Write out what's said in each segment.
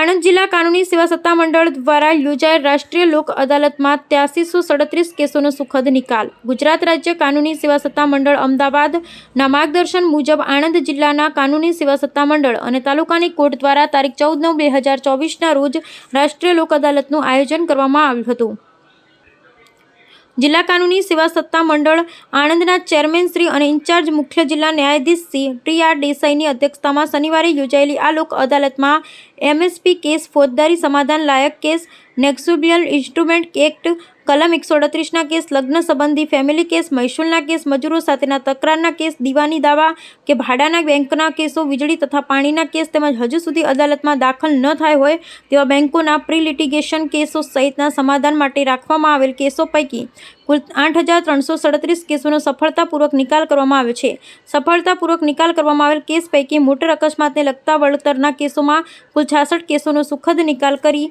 આણંદ જિલ્લા કાનૂની સેવા સત્તામંડળ દ્વારા યોજાયેલ રાષ્ટ્રીય લોક અદાલતમાં 8337 કેસોનો સુખદ નિકાલ. ગુજરાત રાજ્ય કાનૂની સેવા સત્તામંડળ અમદાવાદના માર્ગદર્શન મુજબ આણંદ જિલ્લાના કાનૂની સેવા સત્તામંડળ અને તાલુકાની કોર્ટ દ્વારા તારીખ 14/9/2024ના રોજ રાષ્ટ્રીય લોક અદાલતનું આયોજન કરવામાં આવ્યું હતું. જિલ્લા કાનૂની સેવા સત્તામંડળ આણંદના ચેરમેન શ્રી અને ઇન્ચાર્જ મુખ્ય જિલ્લા ન્યાયાધીશ શ્રી TR દેસાઈની અધ્યક્ષતામાં શનિવારે યોજાયેલી આ લોક અદાલતમાં MSP કેસ, ફોજદારી સમાધાન લાયક કેસ, નેગોશિયેબલ ઇન્સ્ટ્રુમેન્ટ એક્ટ કલમ 138ના કેસ, લગ્ન સંબંધી ફેમિલી કેસ, મહેસૂલના કેસ, મજૂરો સાથેના તકરારના કેસ, દીવાની દાવા કે ભાડાના બેંકના કેસો, વીજળી તથા પાણીના કેસ તેમજ હજુ સુધી અદાલતમાં દાખલ ન થયા હોય તેવા બેંકોના પ્રી લિટિગેશન કેસો સહિતના સમાધાન માટે રાખવામાં આવેલ કેસો પૈકી કુલ 8337 કેસોનો સફળતાપૂર્વક નિકાલ કરવામાં આવ્યો છે. સફળતાપૂર્વક નિકાલ કરવામાં આવેલ કેસ પૈકી મોટર અકસ્માતને લગતા વળતરના કેસોમાં કુલ 66 કેસોનો સુખદ નિકાલ કરી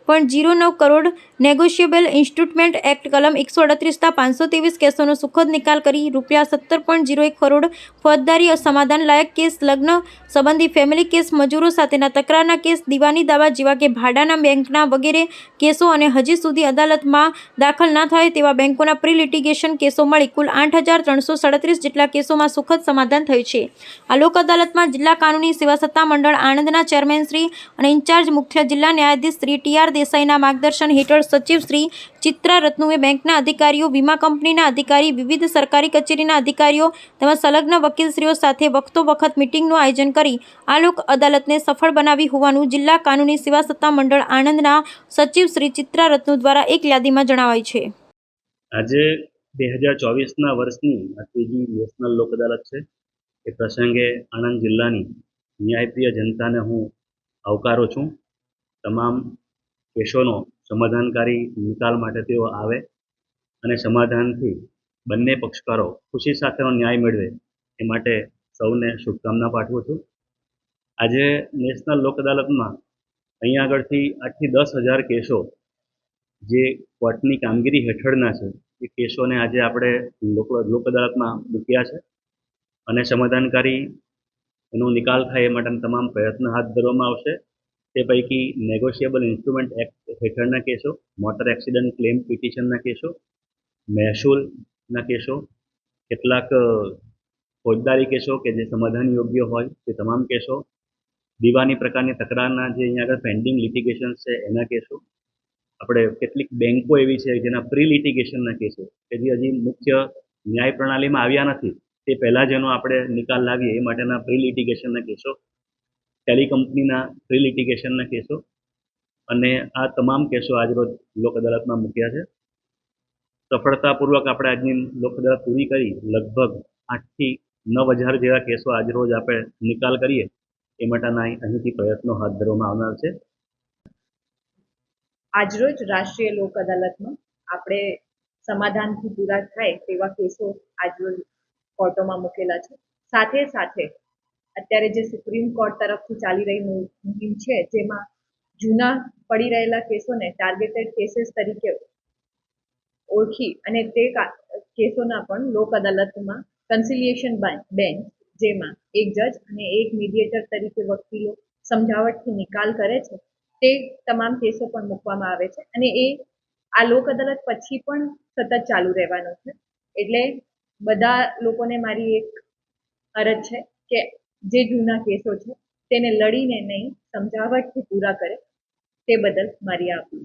₹4.09 કરોડ, નેગોશિયેબલ ઇન્સ્ટ્રુમેન્ટ એક્ટ કલમ 138ના 523 કેસોનો સુખદ નિકાલ કરી ₹17.01 કરોડ, ફોજદારી સમાધાન લાયક કેસ, લગ્ન સંબંધી ફેમિલી કેસ, મજૂરો સાથેના તકરારના કેસ, દીવાની દાવા જેવા કે ભાડાના બેંકના વગેરે કેસો અને હજી સુધી અદાલતમાં દાખલ ના થાય તેવા બેંકોના પ્રી લિટિગેશન કેસો મળી કુલ 8337 જેટલા કેસોમાં સુખદ સમાધાન થયું છે. આ લોક અદાલતમાં જિલ્લા કાનૂની સેવા સત્તામંડળ આણંદના ચેરમેન શ્રી અને ઇન્ચાર્જ મુખ્ય જિલ્લા ન્યાયાધીશ શ્રી TR દેસાઈના માર્ગદર્શન હેઠળ સચિવ શ્રી ચિત્રા રત્નુએ, બેંકના અધિકારીઓ, વીમા કંપનીના અધિકારી, વિવિધ સરકારી કચેરીના અધિકારીઓ તેમજ સંલગ્ન વકીલશ્રીઓ સાથે વખતો-વખત મિટિંગનું આયોજન કરી આ લોક અદાલતને સફળ બનાવી હોવાનું જિલ્લા કાનૂની સેવા સત્તામંડળ આણંદના સચિવ શ્રી ચિત્રા રત્નુ દ્વારા એક યાદીમાં જણાવાયું છે. આજે 2024ના વર્ષની આ ત્રીજી નેશનલ લોક અદાલત છે. એ પ્રસંગે આણંદ જિલ્લાની ન્યાયપ્રિય જનતાને હું આવકારું છું. તમામ કેસોનો સમાધાનકારી નિકાલ માટે તેઓ આવે અને સમાધાનથી બંને પક્ષકારો ખુશી સાથેનો ન્યાય મેળવે એ માટે સૌને શુભકામના પાઠવું છું. આજે નેશનલ લોક અદાલતમાં અહીંયા આગળથી 8થી 10,000 કેસો જે કોર્ટની કામગીરી હેઠળના છે એ કેસોને આજે આપણે લોક અદાલતમાં મૂક્યા છે અને સમાધાનકારી એનો નિકાલ થાય એ માટેના તમામ પ્રયત્ન હાથ ધરવામાં આવશે. તે પૈકી નેગોશિયેબલ ઇન્સ્ટ્રુમેન્ટ એક્ટ હેઠળના કેસો, મોટર એક્સિડન્ટ ક્લેમ પિટિશનના કેસો, મહેસૂલના કેસો, કેટલાક ફોજદારી કેસો કે જે સમાધાન યોગ્ય હોય તે તમામ કેસો, દીવાની પ્રકારની તકરારના જે અહીંયા આગળ પેન્ડિંગ લિટિગેશન્સ છે એના કેસો, આપણે કેટલીક બેંકો એવી છે જેના પ્રી લિટિગેશનના કેસો કે જે હજી મુખ્ય ન્યાય પ્રણાલીમાં આવ્યા નથી તે પહેલાં જેનો આપણે નિકાલ લાવીએ એ માટેના પ્રી લિટિગેશનના કેસો, ટેલી કંપનીના પ્રી લિટિગેશનના કેસો અને આ તમામ કેસો આજરોજ લોક અદાલતમાં મૂક્યા છે. સફળતાપૂર્વક આપણે આજની લોક અદાલત પૂરી કરી લગભગ 8થી 9,000 જેવા કેસો આજરોજ આપણે નિકાલ કરીએ એ માટેના અહીંથી પ્રયત્નો હાથ ધરવામાં આવનાર છે. આજરોજ રાષ્ટ્રીય લોક અદાલતમાં આપણે સમાધાનથી પૂરા થાય તેવા કેસો આજરોજ કોર્ટોમાં મૂકેલા છે. સાથે સાથે અત્યારે જે સુપ્રીમ કોર્ટ તરફથી ચાલી રહી મુહિમ છે જેમાં જૂના પડી રહેલા કેસોને ટાર્ગેટેડ કેસીસ તરીકે ઓળખી અને તે કેસોના પણ લોક અદાલતમાં કન્સિલિએશન બેન્ચ જેમાં એક જજ અને એક મીડિયેટર તરીકે વકીલો સમજાવટથી નિકાલ કરે છે તે તમામ કેસો પણ મૂકવામાં આવે છે અને એ આ લોક અદાલત પછી પણ સતત ચાલુ રહેવાનું છે. એટલે બધા લોકોને મારી એક અરજ છે કે જે જૂના કેસો છે તેને લડીને નહીં સમજાવટથી પૂરા કરે તે બદલ મારી આ અપીલ.